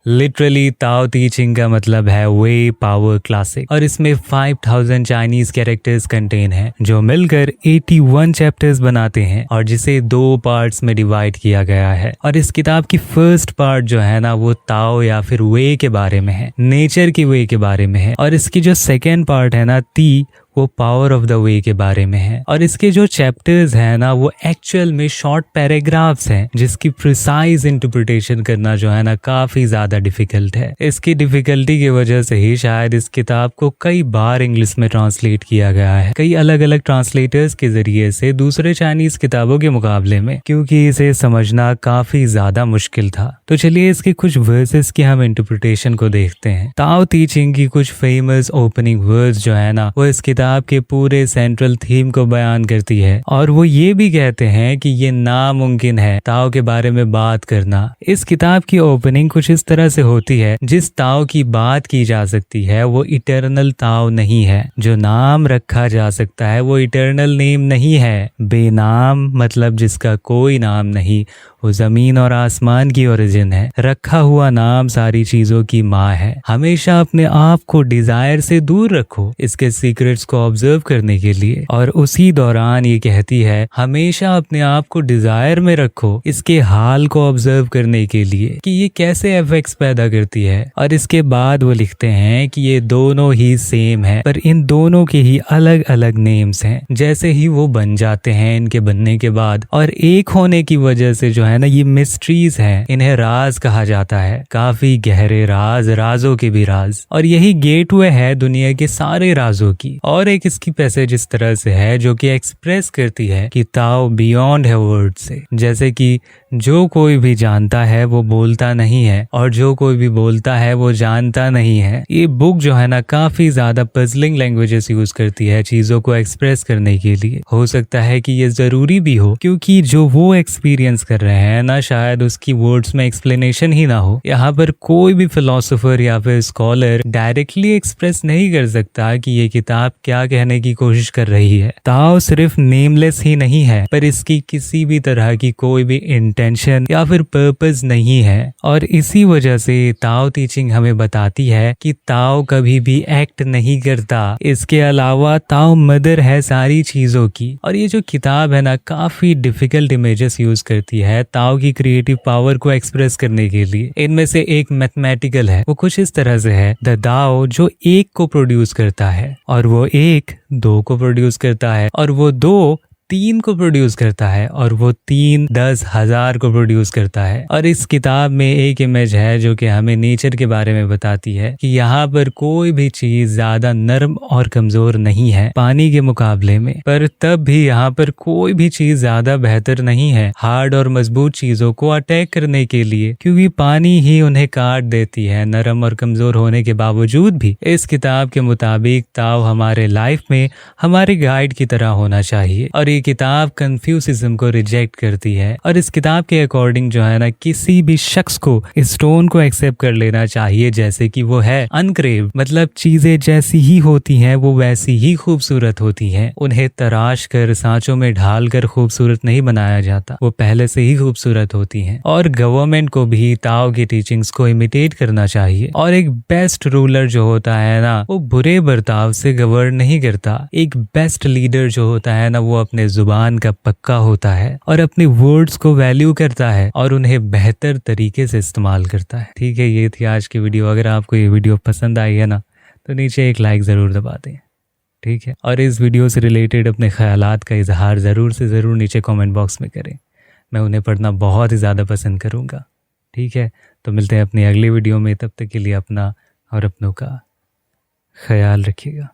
Literally ताओ ती चिंग का मतलब है वे पावर क्लासिक और इसमें 5000 चाइनीज कैरेक्टर्स कंटेन हैं जो मिलकर 81 चैप्टर्स बनाते हैं और जिसे 2 पार्ट्स में डिवाइड किया गया है। और इस किताब की फर्स्ट पार्ट जो है ना वो ताओ या फिर वे के बारे में है, नेचर की वे के बारे में है। और इसकी जो सेकेंड पार्ट है ना ती, वो पावर ऑफ द वे के बारे में है। और इसके जो चैप्टर्स हैं ना वो एक्चुअल में शॉर्ट पैराग्राफ्स हैं जिसकी प्रिसाइज इंटरप्रिटेशन करना जो है ना काफी ज्यादा डिफिकल्ट है। इसकी डिफिकल्टी की वजह से ही शायद इस किताब को कई बार इंग्लिश में ट्रांसलेट किया गया है, कई अलग अलग ट्रांसलेटर्स के जरिए से दूसरे चाइनीज किताबों के मुकाबले में, क्योंकि इसे समझना काफी ज्यादा मुश्किल था। तो चलिए इसके कुछ वर्सेस की हम इंटरप्रिटेशन को देखते हैं। ताओ ती चिंग की कुछ फेमस ओपनिंग वर्ड्स जो है ना वो इस किताब के पूरे सेंट्रल थीम को बयान करती है और वो ये भी कहते हैं कि ये नामुमकिन है ताओ के बारे में बात करना। इस किताब की ओपनिंग कुछ इस तरह से होती है, जिस ताओ की बात की जा सकती है वो इटर्नल ताओ नहीं है, जो नाम रखा जा सकता है वो इटर्नल नेम नहीं है। बेनाम मतलब जिसका कोई नाम नहीं, वो जमीन और आसमान की ओरिजिन है। रखा हुआ नाम सारी चीजों की माँ है। हमेशा अपने आप को डिजायर से दूर रखो इसके सीक्रेट्स को ऑब्जर्व करने के लिए। और उसी दौरान ये कहती है हमेशा अपने आप को डिजायर में रखो इसके हाल को ऑब्जर्व करने के लिए कि ये कैसे इफेक्ट्स पैदा करती है। और इसके बाद वो लिखते हैं कि ये दोनों ही सेम है पर इन दोनों के ही अलग अलग नेम्स हैं। जैसे ही वो बन जाते हैं इनके बनने के बाद और एक होने की वजह से जो है ना ये मिस्ट्रीज हैं, इन्हें राज कहा जाता है। काफी गहरे राज, राजों के भी राज। और यही गेटवे है दुनिया के सारे राजों की। और एक इसकी पैसेज इस तरह से है जो कि एक्सप्रेस करती है कि ताओ बियॉन्ड है वर्ड से। जैसे कि जो कोई भी जानता है वो बोलता नहीं है और जो कोई भी बोलता है वो जानता नहीं है। ये बुक जो है ना काफी ज्यादा पजलिंग लैंग्वेजेस यूज करती है चीजों को एक्सप्रेस करने के लिए। हो सकता है कि ये जरूरी भी हो क्योंकि जो वो एक्सपीरियंस कर रहे हैं ना शायद उसकी वर्ड्स में एक्सप्लेनेशन ही ना हो। यहाँ पर कोई भी फिलोसोफर या फिर स्कॉलर डायरेक्टली एक्सप्रेस नहीं कर सकता कि ये किताब क्या कहने की कोशिश कर रही है। ताओ सिर्फ नेमलेस ही नहीं है पर इसकी किसी भी तरह की कोई भी इंटेंशन या फिर पर्पस नहीं है। और इसी वजह से ताओ ती चिंग हमें बताती है कि ताओ कभी भी एक्ट नहीं करता। इसके अलावा ताओ मदर है सारी चीजों की। और ये जो किताब है ना काफी डिफिकल्ट इमेजेस यूज करती है ताओ की क्रिएटिव पावर को एक्सप्रेस करने के लिए। इनमें से एक मैथमेटिकल है, वो कुछ इस तरह से है द दाओ जो 1 को प्रोड्यूस करता है और वो 1 2 को प्रोड्यूस करता है और वो 2 3 को प्रोड्यूस करता है और वो 3 10,000 को प्रोड्यूस करता है। और इस किताब में एक इमेज है जो कि हमें नेचर के बारे में बताती है कि यहाँ पर कोई भी चीज ज्यादा नर्म और कमजोर नहीं है पानी के मुकाबले में, पर तब भी यहाँ पर कोई भी चीज ज्यादा बेहतर नहीं है हार्ड और मजबूत चीजों को अटैक करने के लिए, क्योंकि पानी ही उन्हें काट देती है नरम और कमजोर होने के बावजूद भी। इस किताब के मुताबिक ताओ हमारे लाइफ में हमारे गाइड की तरह होना चाहिए। और ये किताब कंफ्यूसिज्म को रिजेक्ट करती है और इस किताब के अकॉर्डिंग जो है ना किसी भी शख्स को इस स्टोन को एक्सेप्ट कर लेना चाहिए जैसे कि वो है। अनक्रेव मतलब चीजें जैसी ही होती हैं वो वैसी ही खूबसूरत होती हैं। उन्हें तराश कर सांचों में ढाल कर खूबसूरत नहीं बनाया जाता, वो पहले से ही खूबसूरत होती हैं। और गवर्नमेंट को भी ताओ की टीचिंग्स को इमिटेट करना चाहिए। और एक बेस्ट रूलर जो होता है ना वो बुरे बर्ताव से गवर्न नहीं करता। एक बेस्ट लीडर जो होता है ना वो अपने जुबान का पक्का होता है और अपने वर्ड्स को वैल्यू करता है और उन्हें बेहतर तरीके से इस्तेमाल करता है। ठीक है, ये थी आज की वीडियो। अगर आपको ये वीडियो पसंद आई है ना तो नीचे एक लाइक ज़रूर दबा दें। ठीक है, और इस वीडियो से रिलेटेड अपने ख्यालात का इजहार ज़रूर से ज़रूर नीचे कमेंट बॉक्स में करें। मैं उन्हें पढ़ना बहुत ही ज़्यादा पसंद करूँगा। ठीक है, तो मिलते हैं अपनी अगली वीडियो में। तब तक के लिए अपना और अपनों का ख्याल रखिएगा।